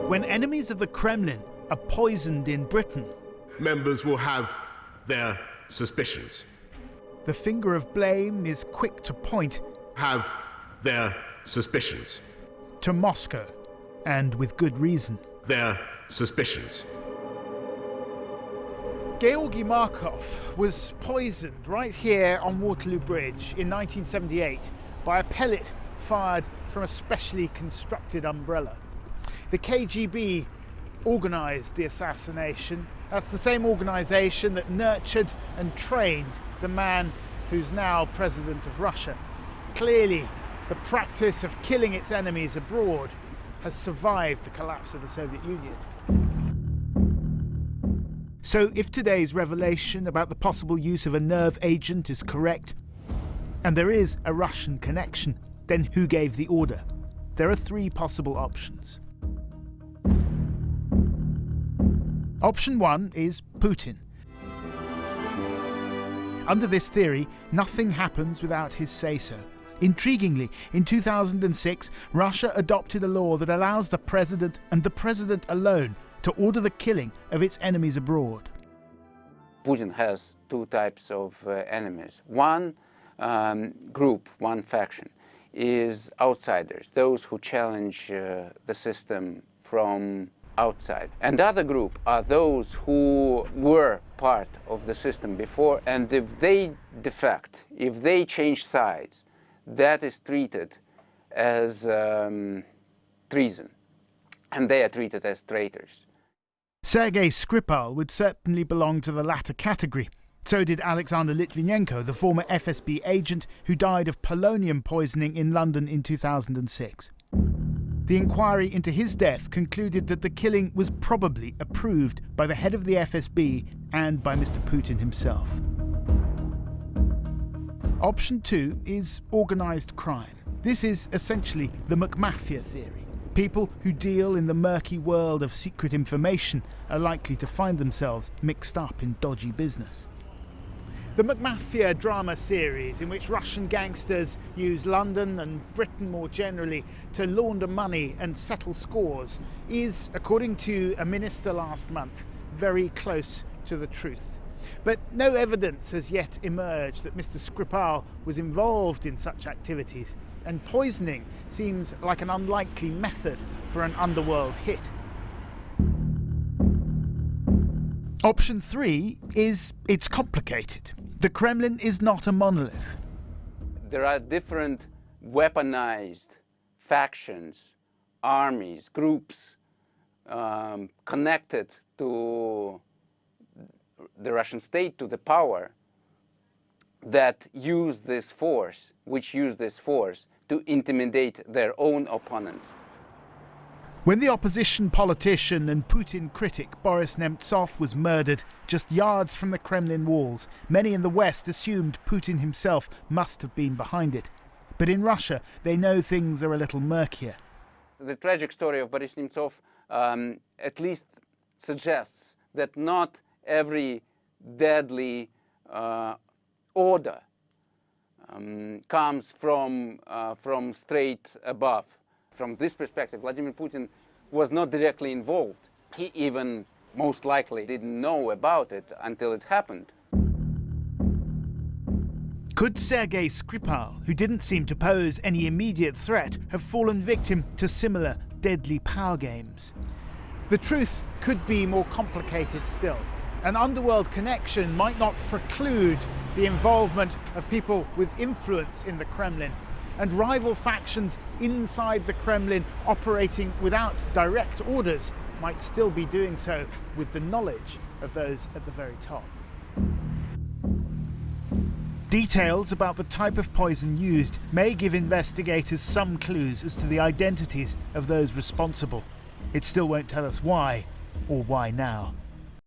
When enemies of the Kremlin are poisoned in Britain, members will have their suspicions. The finger of blame is quick to point Have their suspicions. to Moscow, and with good reason. Their suspicions. Georgy Markov was poisoned right here on Waterloo Bridge in 1978 by a pellet fired from a specially constructed umbrella. The KGB organised the assassination. That's the same organisation that nurtured and trained the man who's now president of Russia. Clearly, the practice of killing its enemies abroad has survived the collapse of the Soviet Union. So if today's revelation about the possible use of a nerve agent is correct, and there is a Russian connection, then who gave the order? There are three possible options. Option one is Putin. Under this theory, nothing happens without his say-so. Intriguingly, in 2006, Russia adopted a law that allows the president and the president alone to order the killing of its enemies abroad. Putin has two types of enemies. One group, one faction, is outsiders, those who challenge the system from outside. And the other group are those who were part of the system before, and if they defect, if they change sides, that is treated as treason, and they are treated as traitors. Sergei Skripal would certainly belong to the latter category. So did Alexander Litvinenko, the former FSB agent who died of polonium poisoning in London in 2006. The inquiry into his death concluded that the killing was probably approved by the head of the FSB and by Mr. Putin himself. Option two is organised crime. This is essentially the McMafia theory. People who deal in the murky world of secret information are likely to find themselves mixed up in dodgy business. The McMafia drama series, in which Russian gangsters use London and Britain more generally to launder money and settle scores, is, according to a minister last month, very close to the truth. But no evidence has yet emerged that Mr. Skripal was involved in such activities, and poisoning seems like an unlikely method for an underworld hit. Option three is it's complicated. The Kremlin is not a monolith. There are different weaponized factions, armies, groups connected to the Russian state, to the power, that use this force, to intimidate their own opponents. When the opposition politician and Putin critic Boris Nemtsov was murdered just yards from the Kremlin walls, many in the West assumed Putin himself must have been behind it. But in Russia, they know things are a little murkier. The tragic story of Boris Nemtsov at least suggests that not every deadly order comes from straight above. From this perspective, Vladimir Putin was not directly involved. He even most likely didn't know about it until it happened. Could Sergei Skripal, who didn't seem to pose any immediate threat, have fallen victim to similar deadly power games? The truth could be more complicated still. An underworld connection might not preclude the involvement of people with influence in the Kremlin, and rival factions inside the Kremlin operating without direct orders might still be doing so with the knowledge of those at the very top. Details about the type of poison used may give investigators some clues as to the identities of those responsible. It still won't tell us why, or why now.